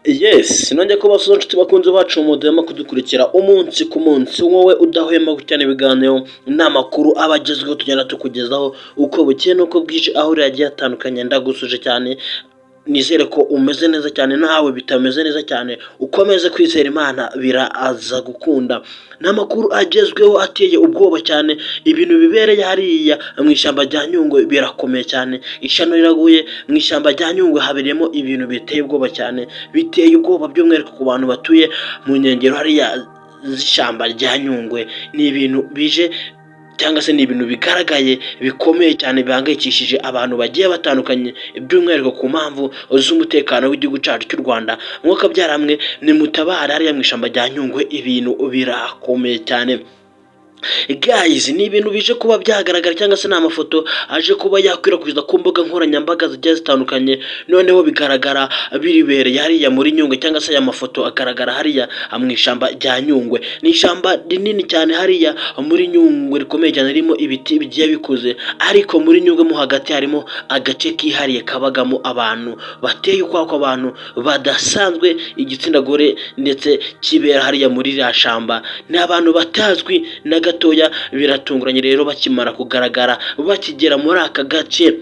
Yes, nongeye kubasuza inshuti bakunze bacu mudema kudukurikira umunsi ku munsi, wowe udahwema gucyana ibiganiro n'amakuru abagezweho tugenda tukugezaho uko bukeye n'uko bwije aho yagiye atandukanye. Ndagusuje cyane, nizere ko umeze neza cyane, nawe bitameze neza cyane ukomeze kwizera Imana biraza gukunda. N'amakuru agezweho ateye ubwoba cyane, ibintu bibereye hariya mu ishyamba rya Nyungwe birakomeye cyane. Ishano riraguye mu ishyamba rya Nyungwe, habereyemo ibintu biteye ubwoba cyane, biteye ubwoba by'umwihariko ku bantu batuye mu nkengero hariya z'ishyamba rya Nyungwe. Ni ibintu bije cyangwa se ni ibintu bigaragaye bikomeye cyane, bihangayikishije abantu bagiye batandukanye, by'umwihariko ku mpamvu z'umutekano w'igihugu cyacu cy'u Rwanda. Mwuka byaramwe ni mutabara hariya mu ishyamba rya Nyungwe, ibintu birakomeye cyane. Guys, ni ibintu bije kuba byagaragara cyangwa se ni amafoto aje kuba yakwirakwiza ku mbuga nkoranyambaga zigiye zitandukanye, noneho bigaragara biribereye hariya muri Nyungwe, cyangwa se aya mafoto agaragara hariya mu ishyamba rya Nyungwe. Ni ishyamba rinini cyane hariya muri Nyungwe, rikomeye cyane, ririmo ibiti bigiye bikuze, ariko muri Nyungwe mo hagati harimo agace kihariye kabagamo abantu bateye ukwako, abantu badasanzwe, igitsina gore ndetse kibera hariya muri iriya shamba. Ni abantu batazwi na gatoya, biratunguranye rero bakimara kugaragara bakigera muri aka gace.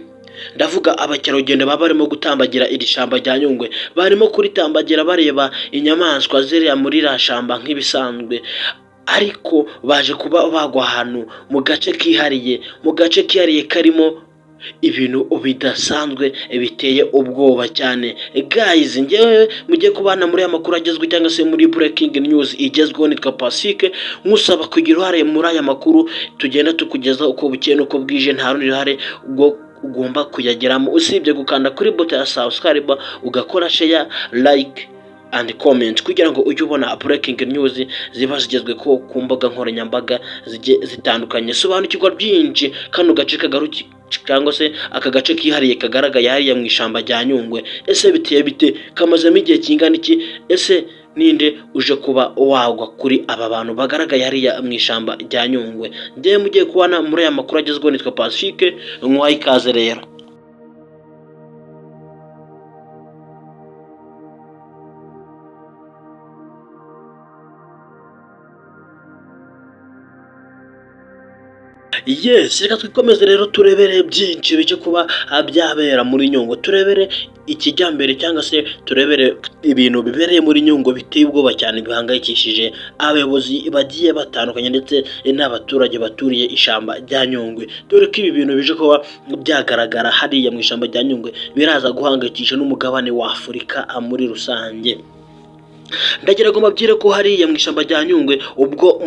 Ndavuga abakerarugendo baba barimo gutambagira iri shamba rya Nyungwe, barimo kuritambagira bareba inyamaswa ziriya muri iriya shamba nk'ibisanzwe, ariko baje kuba bagwa ahantu mu gace kihariye karimo ibintu bidasanzwe biteye ubwoba cyane. Guys, ngewe mugiye kubana muri aya makuru agezwe cyangwa se muri breaking news igezweho, nitwa Pacifique, nkusaba kugira uruhare muri aya makuru tugenda tukugeza uko bukeye n'uko bwije. Nta rundi ruhare ubwo ugomba kuyageramo usibye gukanda kuri buto ya subscribe, ugakora share, like and comment kugira ngo ujye ubona breaking news ziba zigezwe ku mbuga nkoranyambaga zitandukanye. Sobanukirwa byinshi kano gace kagaruki cyangwa se aka gace kihariye kagaragaye hariya mu ishyamba rya Nyungwe. Ese biteye bite? Kamazemo igihe kingana iki? Ese ninde uje kuba wagwa kuri aba bantu bagaragaye hariya mu ishyamba rya Nyungwe? Njyewe mugiye kubana muri aya makuru agezweho, nitwa Pacifique, nkwaye ikaze rero. Yes, reka twikomeze rero turebere byinshi bije kuba byabera muri Nyungwe, turebere ikijyambere cyangwa se turebere ibintu bibereye muri Nyungwe biteye ubwoba cyane, bihangayikishije abayobozi bagiye batandukanye ndetse n'abaturage baturiye ishyamba rya Nyungwe. Dore ko ibi bintu bije kuba byagaragara hariya mu ishyamba rya Nyungwe biraza guhangayikisha n'umugabane wa Afurika muri rusange. Ndagira ngo mbabwire ko hariya mu ishyamba rya Nyungwe, ubwo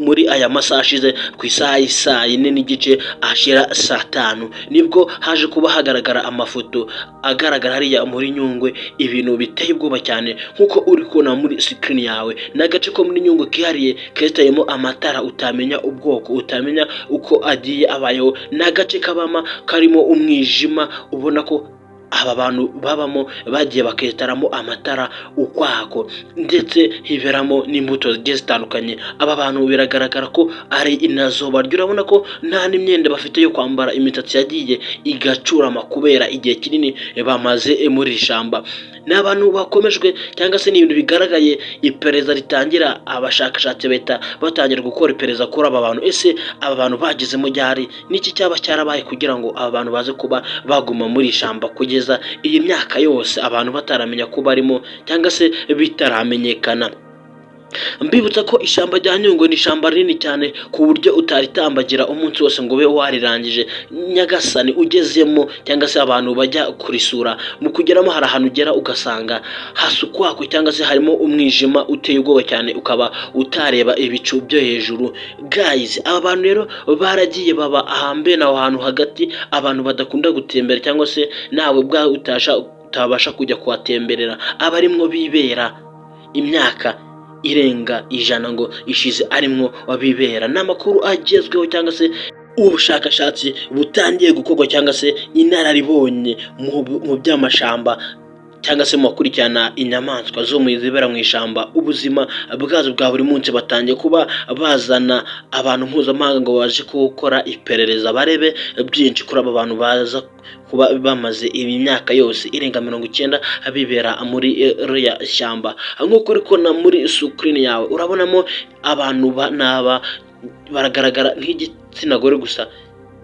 muri aya masaha ashize ku isaha yine n'igice ashira saa 5, nibwo haje kuba hagaragara amafoto agaragara hariya muri Nyungwe, ibintu biteye ubwoba cyane nk'uko uri kubona muri screen yawe. N'agace ko muri Nyungwe kihariye kesitayemo amatara, utamenya ubwoko, utamenya uko agiye abayeho. N'agace kabama karimo umwijima, ubona ko aba bantu babamo bagiye baketaramo amatara ukwako, ndetse hiberamo n'imbuto zigiye zitandukanye. Aba bantu biragaragara ko ari inazuba, urabona ko nta n'imyenda bafite yo kwambara, imisatsi yagiye igacurama kubera igihe kinini bamaze muri ishyamba. Ni abantu bakomejwe cyangwa se n'ibintu bigaragaye iperereza ritangira, abashakashatsi beta batangira gukora iperereza kuri aba bantu. Ese aba bantu bagezemo ryari? Niki cyaba cyarabaye kugira ngo aba bantu baze kuba baguma muri ishyamba kugeza iyi myaka yose, abantu bataramenya ko barimo cyangwa se bitaramenyekana? Mbibutsa ko ishyamba rya Nyungwe ni ishyamba rinini cyane ku buryo utaritambagira umunsi wose ngo ube warirangije. Nyagasani ugezemo cyangwa se abantu bajya kurisura, mu kugeramo hari ahantu ugera ugasanga hasukwako cyangwa se harimo umwijima uteye ubwoba cyane, ukaba utareba ibicu byo hejuru. Guys, aba bantu rero baragiye baba ahambena aho hantu hagati, abantu badakunda gutembera cyangwa se nawe ubwawe utabasha kujya kuhatemberera, abarimwo bibera imyaka irenga 100 ngo ishize arimwo wabibera. N'amakuru agezweho cyangwa se ubushakashatsi butangiye gukorwa cyangwa se inararibonye mu by'amashamba cyangwa se mu bakurikirana inyamaswa zo mu zibera mu ishyamba ubuzima bwazo bwa buri munsi batangiye kuba bazana abantu mpuzamahanga ngo baje gukora iperereza barebe byinshi kuri aba bantu baza kuba bamaze imyaka yose irenga 90 bibera muri iriya shyamba. Nk'uko uri kubona muri sukurini yawe urabonamo abantu naba baragaragara nk'igitsina gore gusa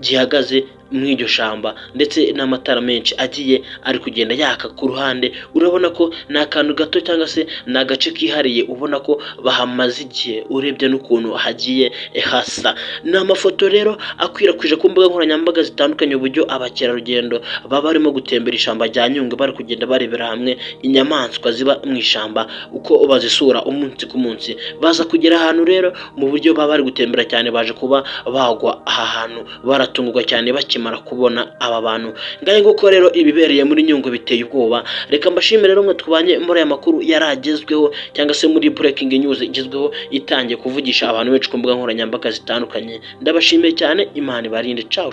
gihagaze mu iryo shamba, ndetse n'amatara menshi agiye ari kugenda yaka ku ruhande. Urabona ko ni akantu gato cyangwa se ni agace kihariye, ubona ko bahamaze igihe urebye n'ukuntu hagiye hasa. Ni amafoto rero akwirakwije ku mbuga nkoranyambaga zitandukanye uburyo abakerarugendo baba barimo gutembera ishyamba rya Nyungwe bari kugenda barebera hamwe inyamaswa ziba mu ishyamba uko bazisura umunsi ku munsi. Baza kugera ahantu rero mu buryo baba bari gutembera cyane baje kuba bagwa aha hantu baratungurwa cyane bakimara kubona aba bantu. Ngaye nguko rero ibibereye muri Nyungwe biteye ubwoba. Reka mbashimire rero mwe twabanye muri aya makuru yaragezweho cyangwa se muri breaking news igezweho itangiye kuvugisha abantu benshi ku mbuga nkoranyambaga zitandukanye. Ndabashimiye cyane, Imana ibarinde. Ciao.